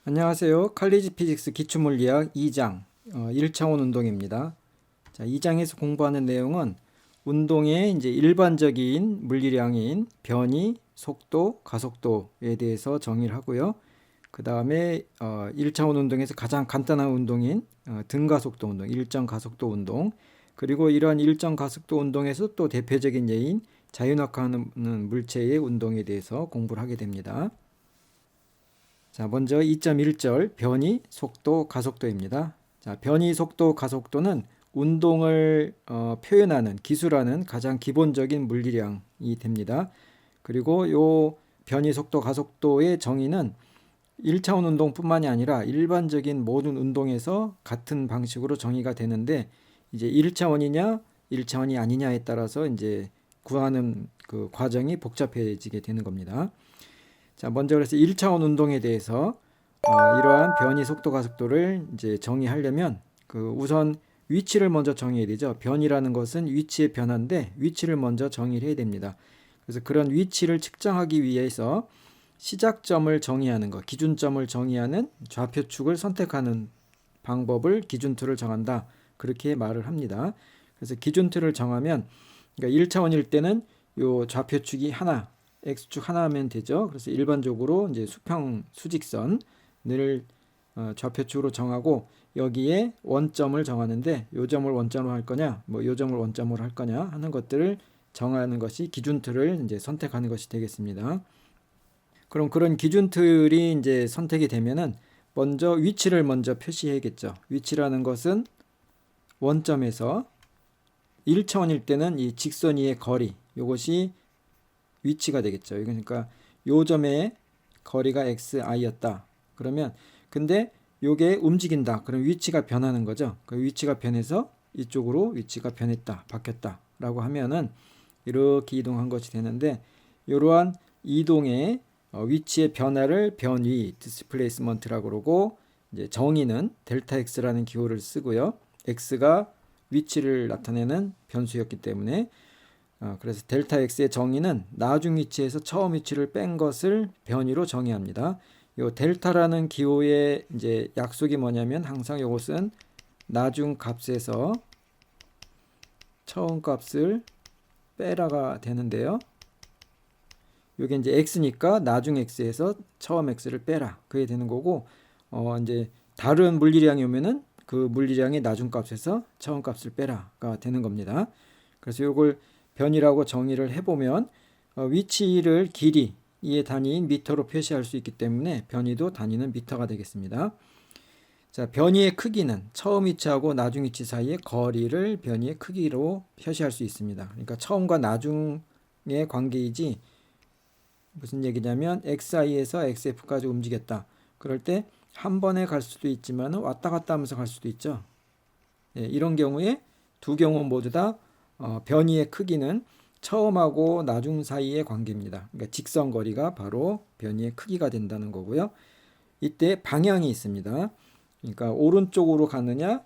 안녕하세요. 칼리지 피직스 기초물리학 2장 1차원 운동입니다. 자, 2장에서 공부하는 내용은 운동의 이제 일반적인 물리량인 변이, 속도, 가속도에 대해서 정의를 하고요. 그 다음에 1차원 운동에서 가장 간단한 운동인 등가속도 운동, 일정 가속도 운동, 그리고 이러한 일정 가속도 운동에서 또 대표적인 예인 자유낙하하는 물체의 운동에 대해서 공부를 하게 됩니다. 자, 먼저 2.1절 변이, 속도, 가속도입니다. 자, 변이, 속도, 가속도는 운동을 표현하는, 기술하는 가장 기본적인 물리량이 됩니다. 그리고 요 변이, 속도, 가속도의 정의는 1차원 운동뿐만이 아니라 일반적인 모든 운동에서 같은 방식으로 정의가 되는데, 이제 1차원이냐 1차원이 아니냐에 따라서 이제 구하는 그 과정이 복잡해지게 되는 겁니다. 자, 먼저 그래서 1차원 운동에 대해서 이러한 변이 속도 가속도를 이제 정의하려면 우선 위치를 먼저 정의해야 되죠. 변이라는 것은 위치의 변화인데 위치를 먼저 정의를 해야 됩니다. 그래서 그런 위치를 측정하기 위해서 시작점을 정의하는 것, 기준점을 정의하는 좌표축을 선택하는 방법을 기준틀을 정한다. 그렇게 말을 합니다. 그래서 기준틀을 정하면 그러니까 1차원일 때는 요 좌표축이 하나, x축 하나 하면 되죠. 그래서 일반적으로 이제 수평 수직선을 좌표축으로 정하고 여기에 원점을 정하는데 요 점을 원점으로 할 거냐, 뭐 요 점을 원점으로 할 거냐 하는 것들을 정하는 것이 기준틀을 이제 선택하는 것이 되겠습니다. 그럼 그런 기준틀이 이제 선택이 되면은 먼저 위치를 먼저 표시해야겠죠. 위치라는 것은 원점에서 1차원일 때는 이 직선 위의 거리, 이것이 위치가 되겠죠. 그러니까 요 점의 거리가 xi였다. 그러면 근데 요게 움직인다. 그럼 위치가 변하는 거죠. 그 위치가 변해서 이쪽으로 위치가 변했다. 바뀌었다. 라고 하면은 이렇게 이동한 것이 되는데 이러한 이동의 위치의 변화를 변위, 디스플레이스먼트라고 그러고 이제 정의는 델타 x라는 기호를 쓰고요. x가 위치를 나타내는 변수였기 때문에 그래서 델타 x의 정의는 나중 위치에서 처음 위치를 뺀 것을 변위로 정의합니다. 요 델타라는 기호의 이제 약속이 뭐냐면 항상 이것은 나중 값에서 처음 값을 빼라가 되는데요. 요게 이제 x니까 나중 x에서 처음 x를 빼라. 그게 되는 거고 이제 다른 물리량이 오면은 그 물리량의 나중 값에서 처음 값을 빼라가 되는 겁니다. 그래서 요걸 변이라고 정의를 해보면 위치를 길이의 단위인 미터로 표시할 수 있기 때문에 변이도 단위는 미터가 되겠습니다. 자, 변이의 크기는 처음 위치하고 나중 위치 사이의 거리를 변이의 크기로 표시할 수 있습니다. 그러니까 처음과 나중의 관계이지 무슨 얘기냐면 xi에서 xf까지 움직였다. 그럴 때 한 번에 갈 수도 있지만 왔다 갔다 하면서 갈 수도 있죠. 예, 이런 경우에 두 경우 모두 다 변이의 크기는 처음하고 나중 사이의 관계입니다. 그러니까 직선 거리가 바로 변이의 크기가 된다는 거고요. 이때 방향이 있습니다. 그러니까 오른쪽으로 가느냐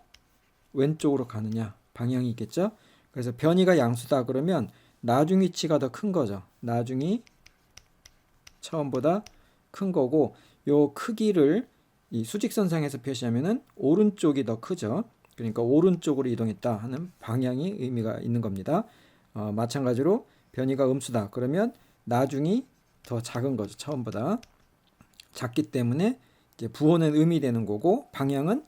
왼쪽으로 가느냐 방향이 있겠죠. 그래서 변이가 양수다 그러면 나중 위치가 더 큰 거죠. 나중이 처음보다 큰 거고 요 크기를 이 수직선상에서 표시하면은 오른쪽이 더 크죠. 그러니까 오른쪽으로 이동했다 하는 방향이 의미가 있는 겁니다. 마찬가지로 변이가 음수다 그러면 나중이 더 작은 거죠. 처음보다 작기 때문에 이제 부호는 음이 되는 거고 방향은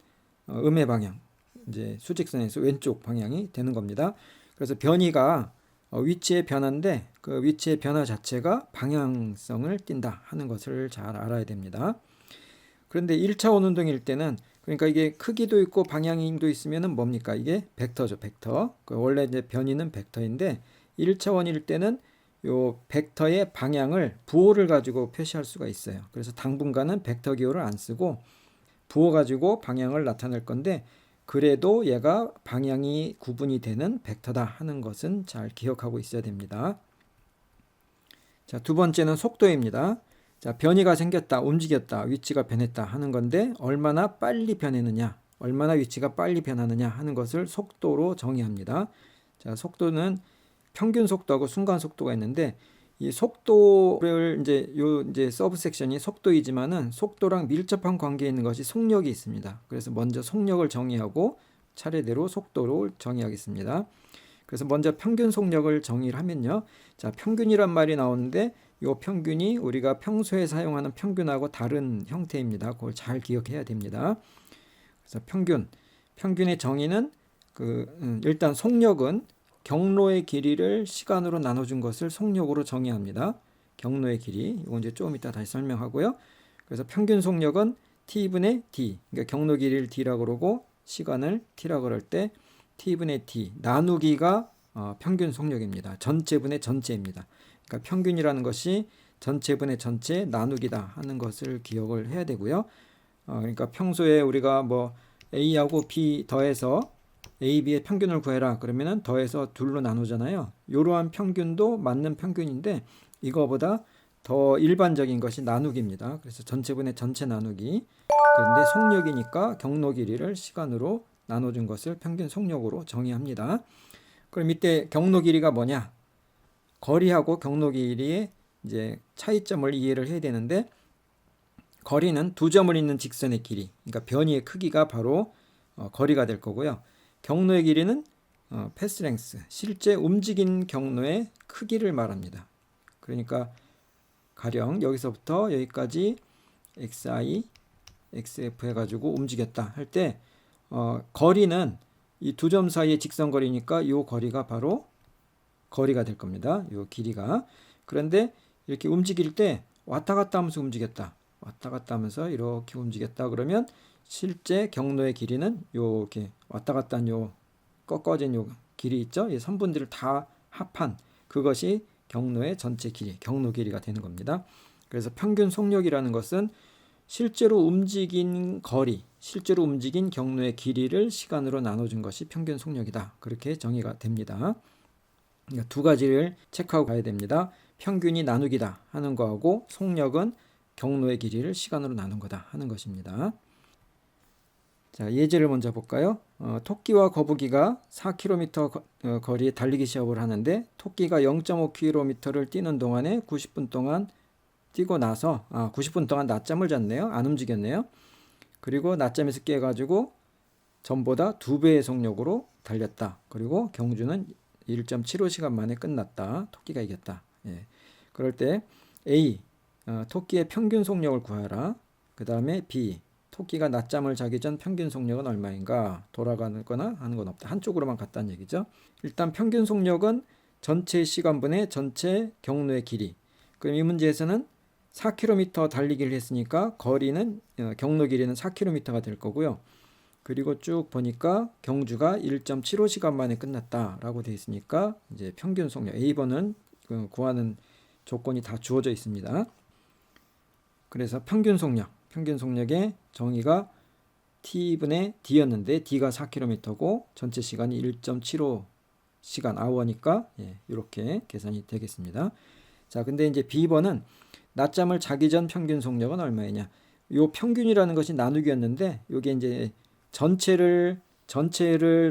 음의 방향, 이제 수직선에서 왼쪽 방향이 되는 겁니다. 그래서 변이가 위치의 변화인데 그 위치의 변화 자체가 방향성을 띈다 하는 것을 잘 알아야 됩니다. 그런데 1차원 운동일 때는 그러니까 이게 크기도 있고 방향도 있으면은 뭡니까? 이게 벡터죠, 벡터. 원래 이제 변이는 벡터인데 1차원일 때는 요 벡터의 방향을 부호를 가지고 표시할 수가 있어요. 그래서 당분간은 벡터 기호를 안 쓰고 부호 가지고 방향을 나타낼 건데 그래도 얘가 방향이 구분이 되는 벡터다 하는 것은 잘 기억하고 있어야 됩니다. 자, 두 번째는 속도입니다. 자, 변이가 생겼다, 움직였다, 위치가 변했다 하는 건데 얼마나 빨리 변했느냐, 얼마나 위치가 빨리 변하느냐 하는 것을 속도로 정의합니다. 자, 속도는 평균 속도하고 순간 속도가 있는데 이 속도를 이제 서브 섹션이 속도이지만은 속도랑 밀접한 관계에 있는 것이 속력이 있습니다. 그래서 먼저 속력을 정의하고 차례대로 속도를 정의하겠습니다. 그래서 먼저 평균 속력을 정의를 하면요. 자, 평균이란 말이 나오는데 이 평균이 우리가 평소에 사용하는 평균하고 다른 형태입니다. 그걸 잘 기억해야 됩니다. 그래서 평균의 정의는 일단 속력은 경로의 길이를 시간으로 나눠준 것을 속력으로 정의합니다. 경로의 길이, 이거 이제 조금 이따 다시 설명하고요. 그래서 평균 속력은 t분의 d, 그러니까 경로 길이를 d라고 그러고 시간을 t라고 그럴 때 t분의 d 나누기가 평균 속력입니다. 전체분의 전체입니다. 그러니까 평균이라는 것이 전체분의 전체 나누기다 하는 것을 기억을 해야 되고요. 그러니까 평소에 우리가 뭐 A하고 B 더해서 A, B의 평균을 구해라 그러면은 더해서 둘로 나누잖아요. 이러한 평균도 맞는 평균인데 이거보다 더 일반적인 것이 나누기입니다. 그래서 전체분의 전체 나누기. 그런데 속력이니까 경로 길이를 시간으로 나눠준 것을 평균 속력으로 정의합니다. 그럼 이때 경로 길이가 뭐냐? 거리하고 경로 길이의 이제 차이점을 이해를 해야 되는데 거리는 두 점을 잇는 직선의 길이, 그러니까 변이의 크기가 바로 거리가 될 거고요. 경로의 길이는 패스 랭스, 실제 움직인 경로의 크기를 말합니다. 그러니까 가령 여기서부터 여기까지 xi, xf 해가지고 움직였다 할 때 거리는 이 두 점 사이의 직선 거리니까 이 거리가 바로 거리가 될 겁니다. 이 길이가. 그런데 이렇게 움직일 때 왔다 갔다 하면서 움직였다. 왔다 갔다 하면서 이렇게 움직였다 그러면 실제 경로의 길이는 이렇게 왔다 갔다 한 요 꺾어진 요 길이 있죠. 이 선분들을 다 합한 그것이 경로의 전체 길이, 경로 길이가 되는 겁니다. 그래서 평균 속력이라는 것은 실제로 움직인 거리, 실제로 움직인 경로의 길이를 시간으로 나눠준 것이 평균 속력이다. 그렇게 정의가 됩니다. 그러니까 두 가지를 체크하고 가야 됩니다. 평균이 나누기다 하는 거하고 속력은 경로의 길이를 시간으로 나눈 거다 하는 것입니다. 자, 예제를 먼저 볼까요? 토끼와 거북이가 4km 거리에 달리기 시합을 하는데 토끼가 0.5km를 뛰는 동안에 90분 동안 뛰고 나서 90분 동안 낮잠을 잤네요. 안 움직였네요. 그리고 낮잠에서 깨가지고 전보다 2배의 속력으로 달렸다. 그리고 경주는 1.75시간 만에 끝났다. 토끼가 이겼다. 예. 그럴 때 A, 토끼의 평균 속력을 구하라. 그 다음에 B, 토끼가 낮잠을 자기 전 평균 속력은 얼마인가? 돌아가는 거나 하는 건 없다. 한쪽으로만 갔다는 얘기죠. 일단 평균 속력은 전체 시간분의 전체 경로의 길이. 그럼 이 문제에서는 4km 달리기를 했으니까 거리는 경로 길이는 4km가 될 거고요. 그리고 쭉 보니까 경주가 1.75시간 만에 끝났다라고 되어 있으니까 이제 평균 속력 A번은 구하는 조건이 다 주어져 있습니다. 그래서 평균 속력의 정의가 t분의 d였는데 d가 4km고 전체 시간이 1.75시간 아워니까 이렇게 계산이 되겠습니다. 자, 근데 이제 B번은 낮잠을 자기 전 평균 속력은 얼마이냐? 요 평균이라는 것이 나누기였는데 요게 이제 전체를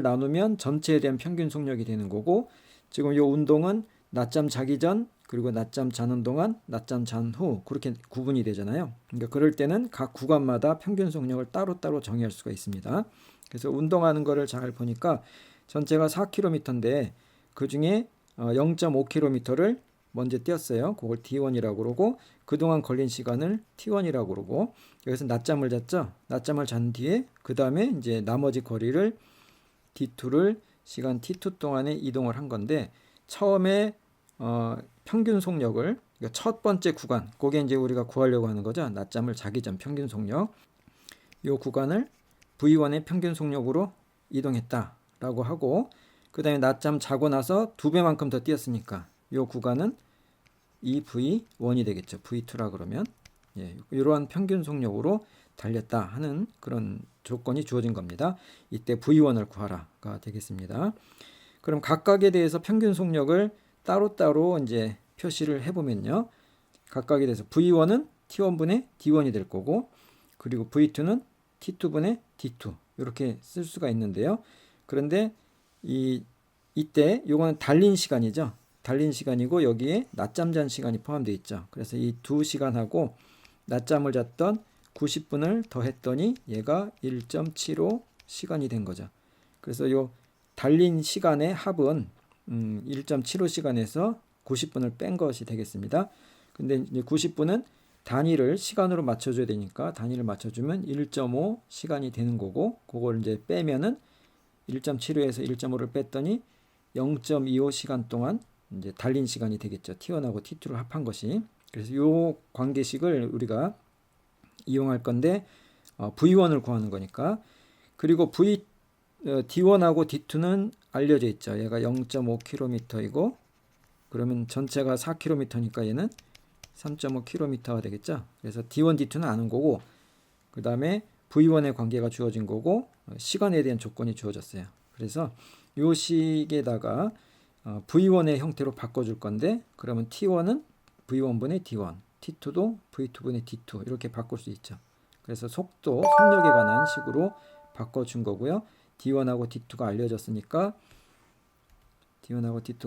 나누면 전체에 대한 평균 속력이 되는 거고 지금 요 운동은 낮잠 자기 전 그리고 낮잠 자는 동안 낮잠 잔 후 그렇게 구분이 되잖아요. 그러니까 그럴 때는 각 구간마다 평균 속력을 따로따로 정의할 수가 있습니다. 그래서 운동하는 거를 잘 보니까 전체가 4km인데 그중에 0.5km를 먼저 뛰었어요. 그걸 D1이라고 그러고 그동안 걸린 시간을 T1이라고 그러고 여기서 낮잠을 잤죠. 낮잠을 잔 뒤에 그 다음에 이제 나머지 거리를 D2를 시간 T2 동안에 이동을 한 건데 처음에 평균 속력을 그러니까 첫 번째 구간 그게 이제 우리가 구하려고 하는 거죠. 낮잠을 자기 전 평균 속력 이 구간을 V1의 평균 속력으로 이동했다라고 하고 그 다음에 낮잠 자고 나서 2배만큼 더 뛰었으니까 이 구간은 이 V1이 되겠죠. V2라 그러면 이러한 평균 속력으로 달렸다 하는 그런 조건이 주어진 겁니다. 이때 V1을 구하라가 되겠습니다. 그럼 각각에 대해서 평균 속력을 따로따로 이제 표시를 해보면요. 각각에 대해서 V1은 T1분의 D1이 될 거고 그리고 V2는 T2분의 D2 이렇게 쓸 수가 있는데요. 그런데 이때 요거는 달린 시간이죠. 달린 시간이고 여기에 낮잠 잔 시간이 포함되어 있죠. 그래서 이 2시간하고 낮잠을 잤던 90분을 더했더니 얘가 1.75 시간이 된 거죠. 그래서 요 달린 시간의 합은 1.75 시간에서 90분을 뺀 것이 되겠습니다. 근데 이제 90분은 단위를 시간으로 맞춰줘야 되니까 단위를 맞춰주면 1.5 시간이 되는 거고, 그걸 이제 빼면은 1.75에서 1.5를 뺐더니 0.25 시간 동안 이제 달린 시간이 되겠죠. T1하고 T2를 합한 것이. 그래서 요 관계식을 우리가 이용할 건데 V1을 구하는 거니까. 그리고 D1하고 D2는 알려져 있죠. 얘가 0.5km이고 그러면 전체가 4km니까 얘는 3.5km가 되겠죠. 그래서 D1, D2는 아는 거고, 그 다음에 V1의 관계가 주어진 거고, 시간에 대한 조건이 주어졌어요. 그래서 요 식에다가 V1의 형태로 바꿔줄 건데, 그러면 T1은 V1분의 D1, T2도 V2분의 D2 이렇게 바꿀 수 있죠. 그래서 속력에 관한 식으로 바꿔준 거고요. D1하고 D2가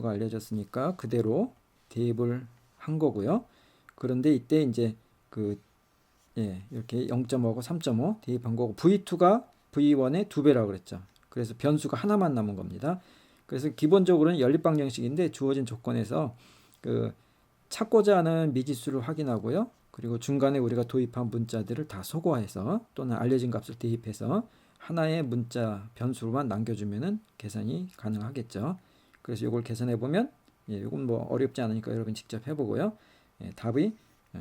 알려졌으니까 그대로 대입을 한 거고요. 그런데 이때 이제 이렇게 0.5하고 3.5 대입한 거고, V2가 V1의 2배라고 그랬죠. 그래서 변수가 하나만 남은 겁니다. 그래서 기본적으로는 연립방정식인데 주어진 조건에서 찾고자 하는 미지수를 확인하고요. 그리고 중간에 우리가 도입한 문자들을 다 소거해서 또는 알려진 값을 대입해서 하나의 문자 변수로만 남겨주면은 계산이 가능하겠죠. 그래서 이걸 계산해 보면 이건 뭐 어렵지 않으니까 여러분 직접 해보고요. 답이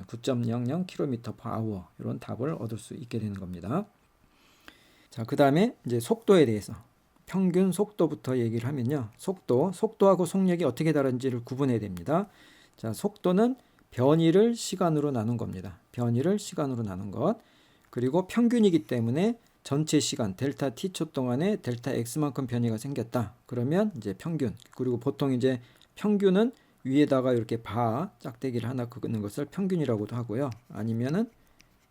9.00km/h 이런 답을 얻을 수 있게 되는 겁니다. 자, 그 다음에 이제 속도에 대해서 평균 속도부터 얘기를 하면요. 속도하고 속력이 어떻게 다른지를 구분해야 됩니다. 자, 속도는 변이를 시간으로 나눈 겁니다. 변이를 시간으로 나눈 것. 그리고 평균이기 때문에 전체 시간 델타 t초 동안에 델타 x만큼 변이가 생겼다. 그러면 이제 평균. 그리고 보통 이제 평균은 위에다가 이렇게 짝대기를 하나 긋는 것을 평균이라고도 하고요. 아니면은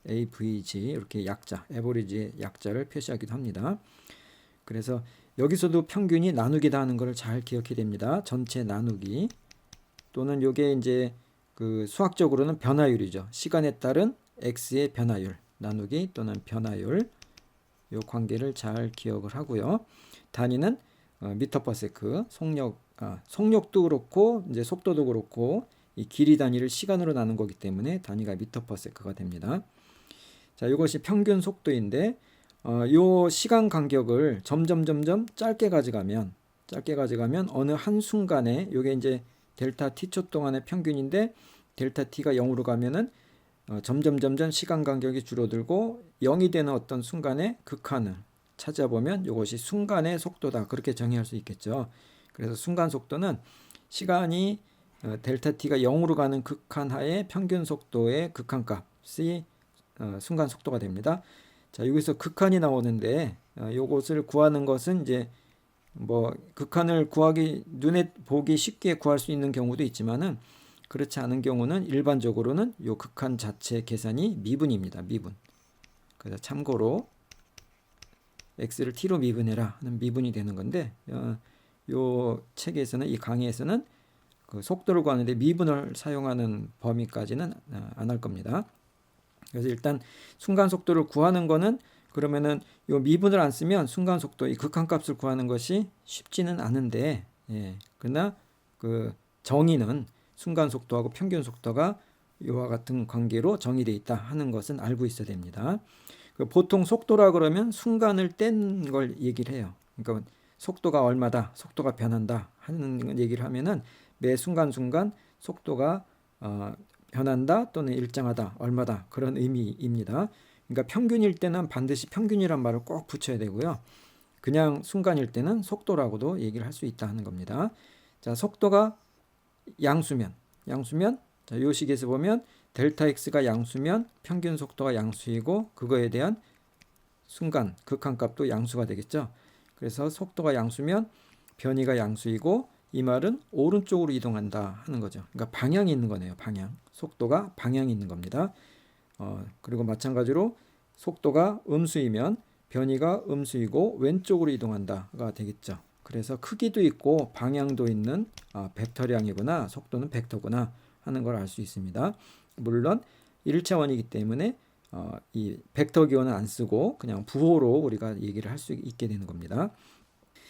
AVG 이렇게 약자, 에버리지의 약자를 표시하기도 합니다. 그래서 여기서도 평균이 나누기다 하는 것을 잘 기억해야 됩니다. 전체 나누기 또는 요게 이제 수학적으로는 변화율이죠. 시간에 따른 x의 변화율 나누기 또는 변화율, 요 관계를 잘 기억을 하고요. 단위는 미터/세크. 속력도 그렇고 이제 속도도 그렇고 이 길이 단위를 시간으로 나눈 거기 때문에 단위가 미터/세크가 됩니다. 자, 이것이 평균 속도인데 요 시간 간격을 점점 짧게 가져가면 어느 한 순간에 요게 이제 델타 t초 동안의 평균인데 델타 t가 0으로 가면은 점점 시간 간격이 줄어들고 0이 되는 어떤 순간에 극한을 찾아보면 이것이 순간의 속도다. 그렇게 정의할 수 있겠죠. 그래서 순간 속도는 시간이 델타 t가 0으로 가는 극한 하에 평균 속도의 극한값이 순간 속도가 됩니다. 자, 여기서 극한이 나오는데 이것을 구하는 것은 이제 뭐 극한을 눈에 보기 쉽게 구할 수 있는 경우도 있지만은 그렇지 않은 경우는 일반적으로는 요 극한 자체 계산이 미분입니다. 미분. 그래서 참고로 x를 t로 미분해라 하는 미분이 되는 건데 요 책에서는 이 강의에서는 속도를 구하는데 미분을 사용하는 범위까지는 안 할 겁니다. 그래서 일단 순간 속도를 구하는 거는 그러면은 요 미분을 안 쓰면 순간 속도 이 극한값을 구하는 것이 쉽지는 않은데 그러나 정의는 순간 속도하고 평균 속도가 이와 같은 관계로 정의되어 있다 하는 것은 알고 있어야 됩니다. 보통 속도라 그러면 순간을 뗀 걸 얘기를 해요. 그러니까 속도가 얼마다, 속도가 변한다 하는 얘기를 하면은 매 순간 속도가 변한다 또는 일정하다, 얼마다 그런 의미입니다. 그러니까 평균일 때는 반드시 평균이란 말을 꼭 붙여야 되고요. 그냥 순간일 때는 속도라고도 얘기를 할 수 있다 하는 겁니다. 자, 속도가 양수면 자, 이 식에서 보면 델타 x가 양수면 평균 속도가 양수이고 그거에 대한 순간 극한값도 양수가 되겠죠. 그래서 속도가 양수면 변이가 양수이고 이 말은 오른쪽으로 이동한다 하는 거죠. 그러니까 방향이 있는 거네요. 속도가 방향이 있는 겁니다. 그리고 마찬가지로 속도가 음수이면 변이가 음수이고 왼쪽으로 이동한다가 되겠죠. 그래서 크기도 있고 방향도 있는 벡터량이구나, 속도는 벡터구나 하는 걸 알 수 있습니다. 물론 1차원이기 때문에 이 벡터 기호는 안 쓰고 그냥 부호로 우리가 얘기를 할 수 있게 되는 겁니다.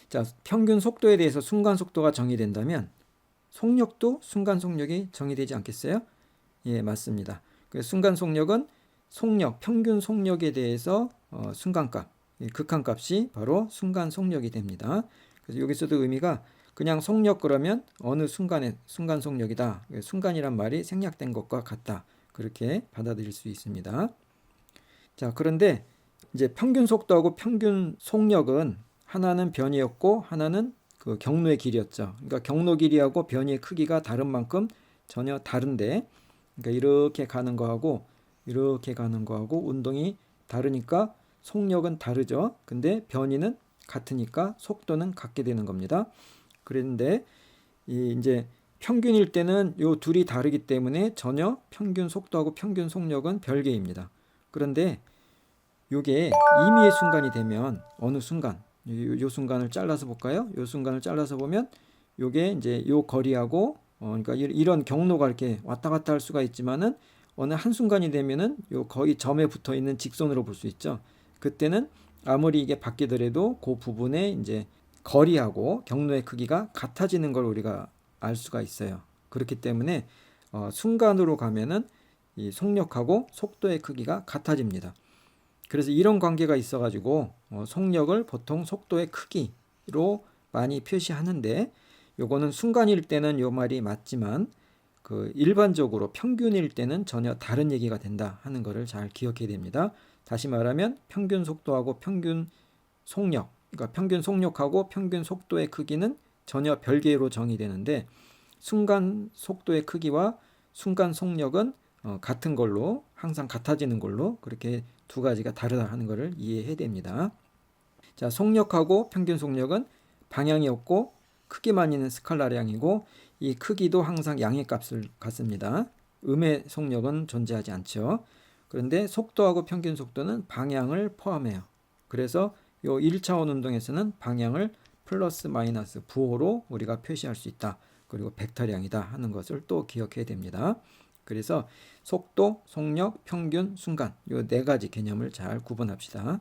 자, 평균 속도에 대해서 순간 속도가 정의된다면 속력도 순간 속력이 정의되지 않겠어요? 예, 맞습니다. 그래서 순간 속력은 속력, 평균 속력에 대해서 순간값, 극한값이 바로 순간 속력이 됩니다. 그래서 여기서도 의미가 그냥 속력 그러면 어느 순간의 순간 속력이다. 순간이란 말이 생략된 것과 같다. 그렇게 받아들일 수 있습니다. 자, 그런데 이제 평균 속도하고 평균 속력은 하나는 변이였고 하나는 그 경로의 길이었죠. 그러니까 경로 길이하고 변이의 크기가 다른 만큼 전혀 다른데, 그러니까 이렇게 가는 거하고 이렇게 가는 거하고 운동이 다르니까 속력은 다르죠. 근데 변이는 같으니까 속도는 같게 되는 겁니다. 그런데 이제 평균일 때는 요 둘이 다르기 때문에 전혀 평균 속도하고 평균 속력은 별개입니다. 그런데 요게 임의의 순간이 되면 어느 순간, 요 순간을 잘라서 볼까요? 요 순간을 잘라서 보면 요게 이제 요 거리하고 그러니까 이런 경로가 이렇게 왔다 갔다 할 수가 있지만은 어느 한 순간이 되면은 요 거의 점에 붙어 있는 직선으로 볼 수 있죠. 그때는 아무리 이게 바뀌더라도 그 부분에 이제 거리하고 경로의 크기가 같아지는 걸 우리가 알 수가 있어요. 그렇기 때문에 순간으로 가면은 이 속력하고 속도의 크기가 같아집니다. 그래서 이런 관계가 있어가지고 속력을 보통 속도의 크기로 많이 표시하는데, 요거는 순간일 때는 요 말이 맞지만 그 일반적으로 평균일 때는 전혀 다른 얘기가 된다 하는 것을 잘 기억해야 됩니다. 다시 말하면 평균 속도하고 평균 속력, 그러니까 평균 속력하고 평균 속도의 크기는 전혀 별개로 정의되는데, 순간 속도의 크기와 순간 속력은 같은 걸로, 항상 같아지는 걸로, 그렇게 두 가지가 다르다 하는 것을 이해해야 됩니다. 자, 속력하고 평균 속력은 방향이 없고 크기만 있는 스칼라량이고, 이 크기도 항상 양의 값을 갖습니다. 음의 속력은 존재하지 않죠. 그런데 속도하고 평균 속도는 방향을 포함해요. 그래서 요 1차원 운동에서는 방향을 플러스 마이너스 부호로 우리가 표시할 수 있다. 그리고 벡터량이다 하는 것을 또 기억해야 됩니다. 그래서 속도, 속력, 평균, 순간 요 네 가지 개념을 잘 구분합시다.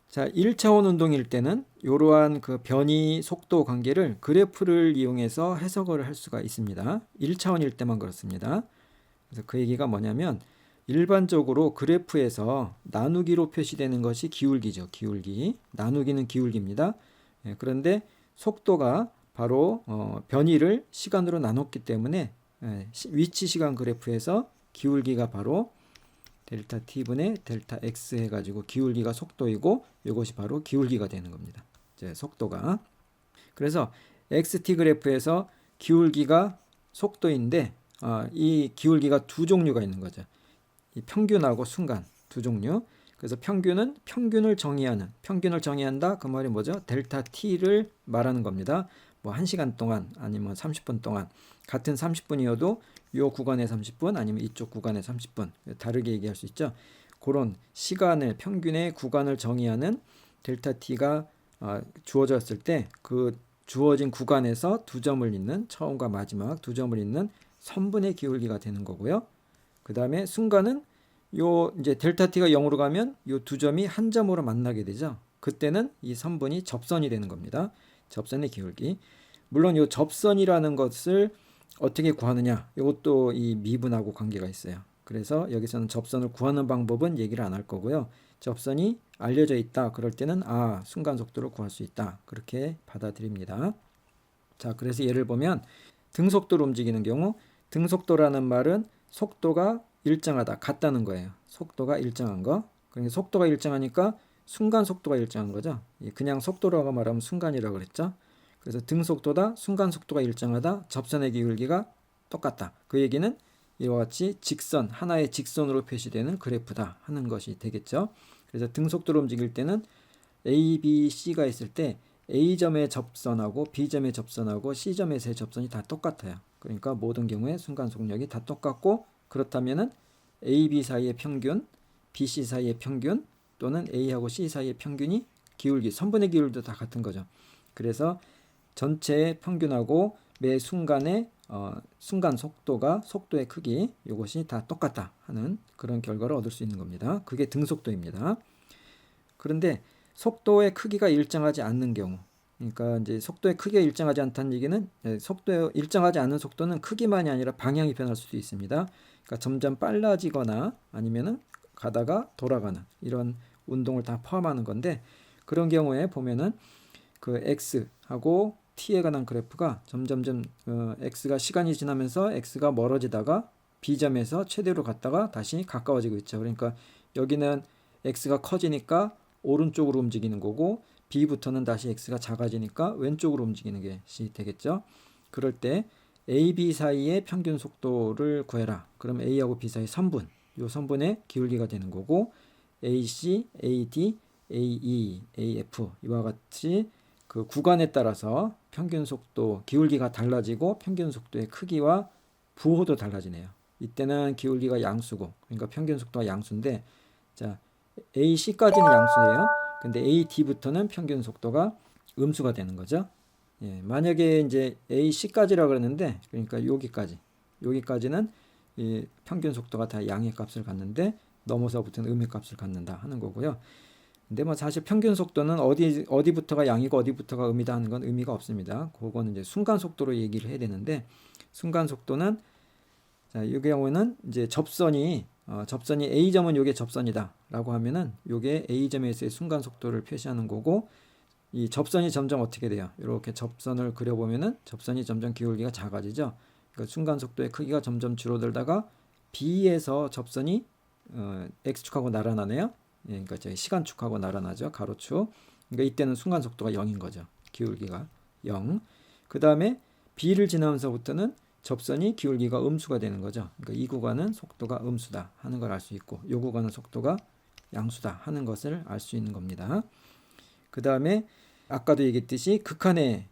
자, 1차원 운동일 때는 이러한 그 변이 속도 관계를 그래프를 이용해서 해석을 할 수가 있습니다. 1차원일 때만 그렇습니다. 그래서 그 얘기가 뭐냐면 일반적으로 그래프에서 나누기로 표시되는 것이 기울기죠. 기울기. 나누기는 기울기입니다. 그런데 속도가 바로 변이를 시간으로 나눴기 때문에 위치 시간 그래프에서 기울기가 바로 델타 t분의 델타 x 해가지고 기울기가 속도이고 이것이 바로 기울기가 되는 겁니다. 이제 속도가. 그래서 xt 그래프에서 기울기가 속도인데 이 기울기가 두 종류가 있는 거죠. 이 평균하고 순간 두 종류. 그래서 평균은 평균을 정의한다. 그 말이 뭐죠? 델타 t를 말하는 겁니다. 뭐 1시간 동안 아니면 30분 동안 같은 30분이어도 이 구간에 30분 아니면 이쪽 구간에 30분 다르게 얘기할 수 있죠. 그런 시간을 평균의 구간을 정의하는 델타 t가 주어졌을 때 그 주어진 구간에서 두 점을 잇는 처음과 마지막 두 점을 잇는 선분의 기울기가 되는 거고요. 그 다음에 순간은 요 이제 델타 t가 0으로 가면 요 두 점이 한 점으로 만나게 되죠. 그때는 이 선분이 접선이 되는 겁니다. 접선의 기울기. 물론 요 접선이라는 것을 어떻게 구하느냐, 이것도 이 미분하고 관계가 있어요. 그래서 여기서는 접선을 구하는 방법은 얘기를 안 할 거고요. 접선이 알려져 있다 그럴 때는 순간 속도를 구할 수 있다 그렇게 받아들입니다. 자, 그래서 예를 보면 등속도로 움직이는 경우, 등속도라는 말은 속도가 일정하다, 같다는 거예요. 속도가 일정한 거. 그러니까 속도가 일정하니까 순간 속도가 일정한 거죠. 그냥 속도라고 말하면 순간이라고 그랬죠. 그래서 등속도다, 순간 속도가 일정하다, 접선의 기울기가 똑같다. 그 얘기는 이와 같이 직선, 하나의 직선으로 표시되는 그래프다 하는 것이 되겠죠. 그래서 등속도로 움직일 때는 A, B, C가 있을 때 A점의 접선하고 B점의 접선하고 C점에서의 접선이 다 똑같아요. 그러니까 모든 경우에 순간 속력이 다 똑같고, 그렇다면은 A, B 사이의 평균, B, C 사이의 평균 또는 A하고 C 사이의 평균이 기울기, 선분의 기울기도 다 같은 거죠. 그래서 전체의 평균하고 매 순간의 순간 속도의 크기 이것이 다 똑같다 하는 그런 결과를 얻을 수 있는 겁니다. 그게 등속도입니다. 그런데 속도의 크기가 일정하지 않는 경우, 그러니까 이제 속도의 크기가 일정하지 않다는 얘기는 일정하지 않은 속도는 크기만이 아니라 방향이 변할 수도 있습니다. 그러니까 점점 빨라지거나 아니면은 가다가 돌아가는 이런 운동을 다 포함하는 건데, 그런 경우에 보면은 그 x하고 t에 관한 그래프가 점점점 x가 시간이 지나면서 x가 멀어지다가 b점에서 최대로 갔다가 다시 가까워지고 있죠. 그러니까 여기는 x가 커지니까 오른쪽으로 움직이는 거고, b부터는 다시 x가 작아지니까 왼쪽으로 움직이는 것이 되겠죠. 그럴 때 a, b 사이의 평균 속도를 구해라. 그럼 a하고 b 사이 선분, 이 선분의 기울기가 되는 거고, ac, ad, ae, af 이와 같이 그 구간에 따라서 평균 속도 기울기가 달라지고 평균 속도의 크기와 부호도 달라지네요. 이때는 기울기가 양수고, 그러니까 평균 속도가 양수인데, 자 AC까지는 양수예요. 근데 AD부터는 평균 속도가 음수가 되는 거죠. 예, 만약에 이제 AC까지라 그랬는데, 그러니까 여기까지는 이 평균 속도가 다 양의 값을 갖는데 넘어서부터는 음의 값을 갖는다 하는 거고요. 근데 뭐 사실 평균 속도는 어디부터가 양이고 어디부터가 음이다 하는 건 의미가 없습니다. 그거는 이제 순간 속도로 얘기를 해야 되는데, 순간 속도는 자, 이 경우는 이제 접선이 A점은 요게 접선이다라고 하면은 요게 A점에서의 순간 속도를 표시하는 거고, 이 접선이 점점 어떻게 돼요? 이렇게 접선을 그려보면은 접선이 점점 기울기가 작아지죠. 그러니까 순간 속도의 크기가 점점 줄어들다가 B에서 접선이 X축하고 날아나네요. 예, 그러니까 저희 시간축하고 날아나죠. 가로축. 그러니까 이때는 순간 속도가 0인 거죠. 기울기가 0. 그 다음에 B를 지나면서부터는 접선이 기울기가 음수가 되는 거죠. 그러니까 이 구간은 속도가 음수다 하는 걸 알 수 있고, 이 구간은 속도가 양수다 하는 것을 알 수 있는 겁니다. 그 다음에 아까도 얘기했듯이 극한의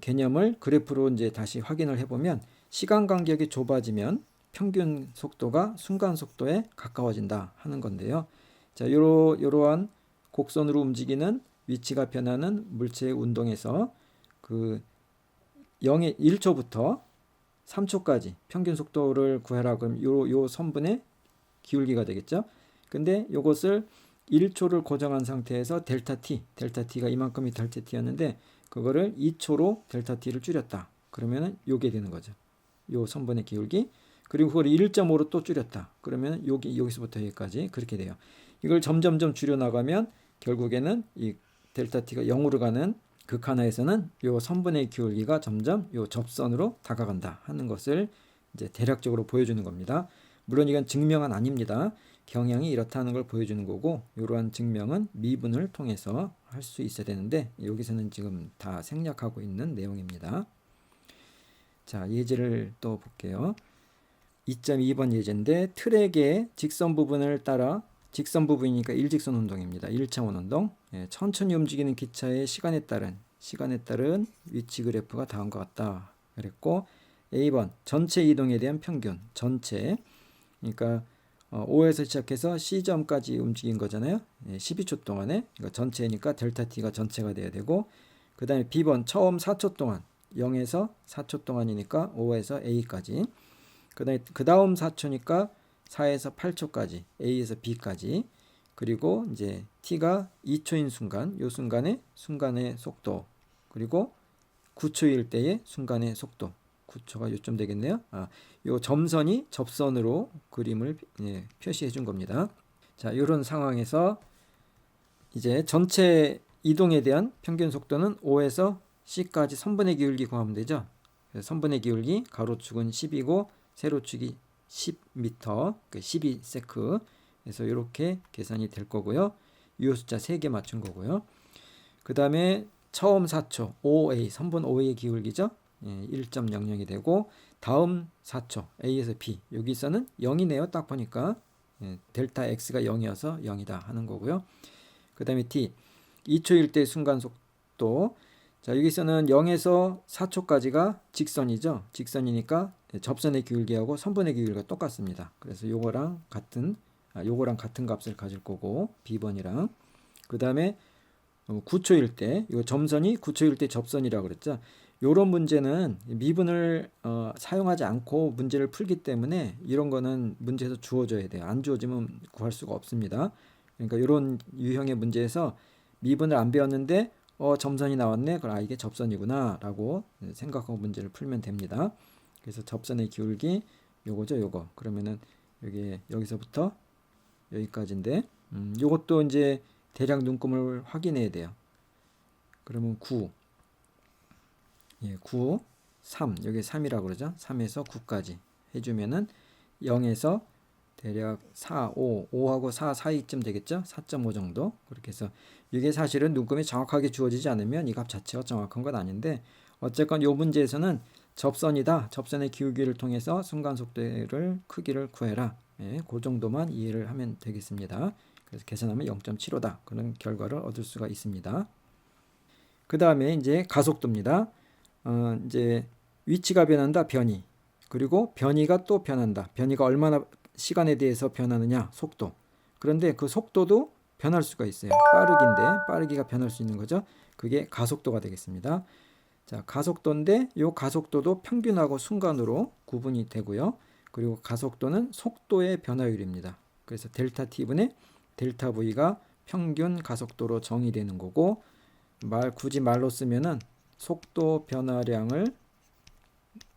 개념을 그래프로 이제 다시 확인을 해보면, 시간 간격이 좁아지면 평균 속도가 순간 속도에 가까워진다 하는 건데요. 자, 이러한 곡선으로 움직이는 위치가 변하는 물체의 운동에서 그 1초부터 3초까지 평균 속도를 구해라. 그럼 요 선분의 기울기가 되겠죠. 근데 요것을 1초를 고정한 상태에서 델타 t가 이만큼이 델타 t였는데 그거를 2초로 델타 t를 줄였다. 그러면은 요게 되는 거죠. 요 선분의 기울기. 그리고 그걸 1.5로 또 줄였다. 그러면 여기서부터 여기까지 그렇게 돼요. 이걸 점점점 줄여 나가면 결국에는 이 델타 t가 0으로 가는 극한하에서는 요 선분의 기울기가 점점 요 접선으로 다가간다 하는 것을 이제 대략적으로 보여주는 겁니다. 물론 이건 증명은 아닙니다. 경향이 이렇다는 걸 보여주는 거고, 이러한 증명은 미분을 통해서 할 수 있어야 되는데 여기서는 지금 다 생략하고 있는 내용입니다. 자, 예제를 또 볼게요. 2.2번 예제인데, 트랙의 직선 부분을 따라, 직선 부분이니까 일직선 운동입니다. 1차원 운동. 예, 천천히 움직이는 기차의 시간에 따른 위치 그래프가 다음과 같다 그랬고, A번 전체 이동에 대한 평균, 전체, 그러니까 O에서 시작해서 C점까지 움직인 거잖아요. 예, 12초 동안에, 그러니까 전체니까 델타 T가 전체가 돼야 되고, 그 다음에 B번 처음 4초 동안, 0에서 4초 동안이니까 O에서 A까지, 그 다음 4초니까 4에서 8초까지, A에서 B까지, 그리고 이제 T가 2초인 순간, 요 순간의 속도, 그리고 9초일 때의 순간의 속도, 9초가 요점 되겠네요. 요 점선이 접선으로 그림을 표시해 준 겁니다. 자, 이런 상황에서 이제 전체 이동에 대한 평균 속도는 O에서 C까지 선분의 기울기 구하면 되죠. 그래서 선분의 기울기 가로축은 10이고 세로축이 10m, 12세크. 그래서 이렇게 계산이 될 거고요. 유효 숫자 3개 맞춘 거고요. 그 다음에 처음 4초 OA, 선분 O의 기울기죠. 1.00이 되고, 다음 4초 A에서 B, 여기서는 0이네요. 딱 보니까 델타 X가 0이어서 0이다 하는 거고요. 그 다음에 T, 2초일 때 순간 속도. 자, 여기서는 0에서 4초까지가 직선이죠. 직선이니까 접선의 기울기하고 선분의 기울기가 똑같습니다. 그래서 요거랑 같은 값을 가질 거고, B번이랑. 그 다음에 9초일 때, 이거 점선이 9초일 때 접선이라고 그랬죠. 요런 문제는 미분을 사용하지 않고 문제를 풀기 때문에 이런 거는 문제에서 주어져야 돼요. 안 주어지면 구할 수가 없습니다. 그러니까 이런 유형의 문제에서 미분을 안 배웠는데 점선이 나왔네. 그럼 이게 접선이구나 라고 생각하고 문제를 풀면 됩니다. 그래서 접선의 기울기 요거죠, 요거. 그러면은 여기서부터 여기까지인데 요것도 이제 대략 눈금을 확인해야 돼요. 그러면 9, 9, 3, 여기 3이라고 그러죠. 3에서 9까지 해주면은 0에서 대략 4, 5, 5하고 4 사이쯤 되겠죠. 4.5 정도. 그렇게 해서 이게 사실은 눈금이 정확하게 주어지지 않으면 이 값 자체가 정확한 건 아닌데 어쨌건 이 문제에서는 접선이다. 접선의 기울기를 통해서 순간속도를 크기를 구해라. 그 정도만 이해를 하면 되겠습니다. 그래서 계산하면 0.75다. 그런 결과를 얻을 수가 있습니다. 그 다음에 이제 가속도입니다. 이제 위치가 변한다. 변이. 그리고 변이가 또 변한다. 변이가 얼마나 시간에 대해서 변하느냐. 속도. 그런데 그 속도도 변할 수가 있어요. 빠르기인데 빠르기가 변할 수 있는 거죠. 그게 가속도가 되겠습니다. 자, 가속도인데 이 가속도도 평균하고 순간으로 구분이 되고요. 그리고 가속도는 속도의 변화율입니다. 그래서 델타 t분의 델타 v가 평균 가속도로 정의되는 거고 굳이 말로 쓰면은 속도 변화량을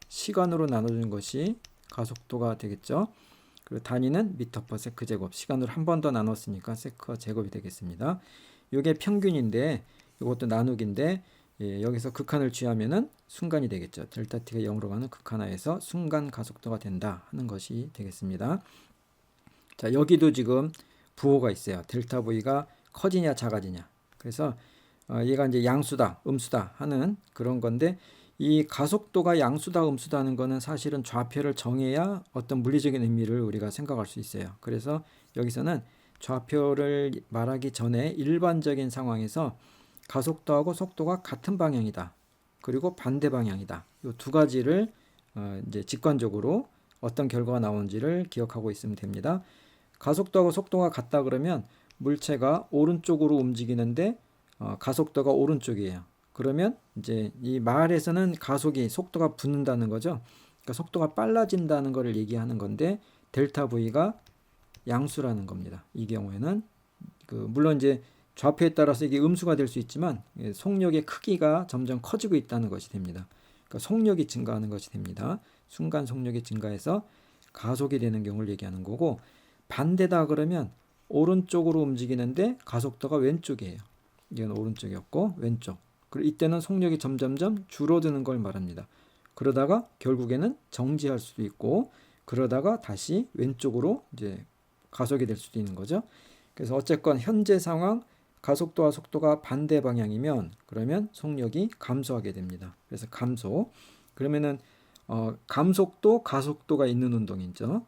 시간으로 나눠주는 것이 가속도가 되겠죠. 그리고 단위는 미터 퍼 세크 제곱. 시간으로 한 번 더 나눴으니까 세크 제곱이 되겠습니다. 이게 평균인데 이것도 나누기인데 여기서 극한을 취하면은 순간이 되겠죠. 델타 t가 0으로 가는 극한하에서 순간 가속도가 된다 하는 것이 되겠습니다. 자, 여기도 지금 부호가 있어요. 델타 v가 커지냐 작아지냐. 그래서 얘가 이제 양수다, 음수다 하는 그런 건데 이 가속도가 양수다, 음수다 하는 거는 사실은 좌표를 정해야 어떤 물리적인 의미를 우리가 생각할 수 있어요. 그래서 여기서는 좌표를 말하기 전에 일반적인 상황에서 가속도하고 속도가 같은 방향이다. 그리고 반대 방향이다. 이 두 가지를 이제 직관적으로 어떤 결과가 나오는지를 기억하고 있으면 됩니다. 가속도하고 속도가 같다 그러면 물체가 오른쪽으로 움직이는데 가속도가 오른쪽이에요. 그러면 이제 이 말에서는 속도가 붙는다는 거죠. 그러니까 속도가 빨라진다는 것을 얘기하는 건데 델타 V가 양수라는 겁니다. 이 경우에는 물론 이제 좌표에 따라서 이게 음수가 될 수 있지만 속력의 크기가 점점 커지고 있다는 것이 됩니다. 그러니까 속력이 증가하는 것이 됩니다. 순간 속력이 증가해서 가속이 되는 경우를 얘기하는 거고 반대다 그러면 오른쪽으로 움직이는데 가속도가 왼쪽이에요. 이건 오른쪽이었고 왼쪽. 그리고 이때는 속력이 점점점 줄어드는 걸 말합니다. 그러다가 결국에는 정지할 수도 있고 그러다가 다시 왼쪽으로 이제 가속이 될 수도 있는 거죠. 그래서 어쨌건 현재 상황 가속도와 속도가 반대 방향이면 그러면 속력이 감소하게 됩니다. 그래서 감소. 그러면은 감속도, 가속도가 있는 운동이죠.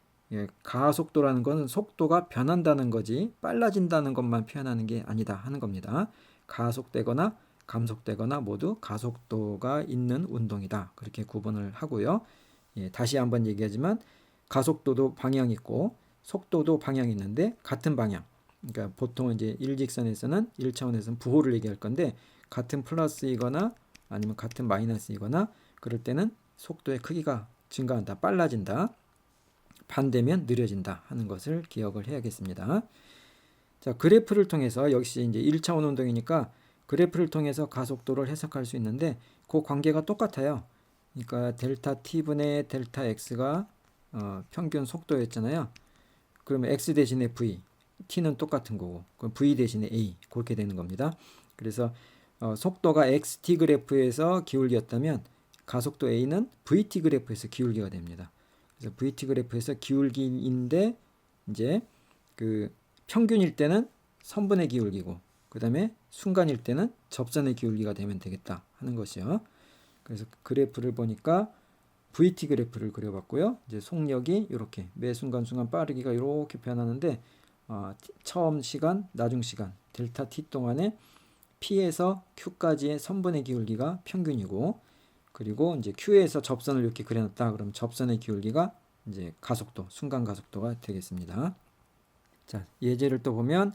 가속도라는 것은 속도가 변한다는 거지 빨라진다는 것만 표현하는 게 아니다 하는 겁니다. 가속되거나 감속되거나 모두 가속도가 있는 운동이다. 그렇게 구분을 하고요. 다시 한번 얘기하지만 가속도도 방향이 있고 속도도 방향이 있는데 같은 방향. 그러니까 보통 이제 일직선에서는 1차원에서는 부호를 얘기할 건데 같은 플러스이거나 아니면 같은 마이너스이거나 그럴 때는 속도의 크기가 증가한다, 빨라진다. 반대면 느려진다 하는 것을 기억을 해야겠습니다. 자, 그래프를 통해서 역시 이제 1차원 운동이니까 그래프를 통해서 가속도를 해석할 수 있는데 그 관계가 똑같아요. 그러니까 델타 t분의 델타 x가 평균 속도였잖아요. 그러면 x 대신에 v, t는 똑같은 거고 그럼 v 대신에 a 그렇게 되는 겁니다. 그래서 속도가 xt 그래프에서 기울기였다면 가속도 a는 vt 그래프에서 기울기가 됩니다. 그래서 vt 그래프에서 기울기인데 이제 그 평균일 때는 선분의 기울기고 그 다음에 순간일 때는 접선의 기울기가 되면 되겠다 하는 것이요. 그래서 그래프를 보니까 VT 그래프를 그려봤고요. 이제 속력이 이렇게 매 순간순간 빠르기가 이렇게 변하는데 처음 시간, 나중 시간 델타 t 동안에 P에서 Q까지의 선분의 기울기가 평균이고 그리고 이제 Q에서 접선을 이렇게 그려놨다. 그럼 접선의 기울기가 이제 가속도, 순간 가속도가 되겠습니다. 자, 예제를 또 보면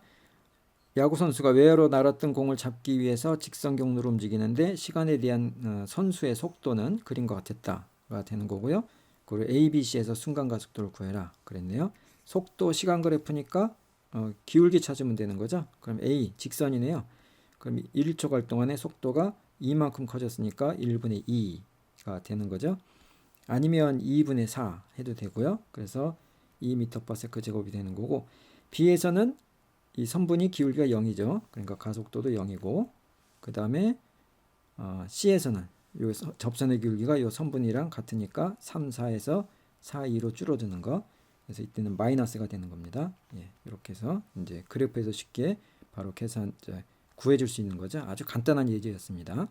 야구 선수가 외야로 날았던 공을 잡기 위해서 직선 경로로 움직이는데 시간에 대한 선수의 속도는 그림과 같았다가 되는 거고요. 그리고 ABC에서 순간 가속도를 구해라 그랬네요. 속도 시간 그래프니까 기울기 찾으면 되는 거죠. 그럼 A 직선이네요. 그럼 1초 동안의 속도가 이만큼 커졌으니까 1분의 2가 되는 거죠. 아니면 2분의 4 해도 되고요. 그래서 2m/s 제곱이 되는 거고, B에서는 이 선분이 기울기가 0이죠. 그러니까 가속도도 0이고, 그 다음에 C에서는 요 접선의 기울기가 요 선분이랑 같으니까 3, 4에서 4, 2로 줄어드는 거. 그래서 이때는 마이너스가 되는 겁니다. 예, 이렇게 해서 이제 그래프에서 쉽게 바로 구해줄 수 있는 거죠. 아주 간단한 예제였습니다.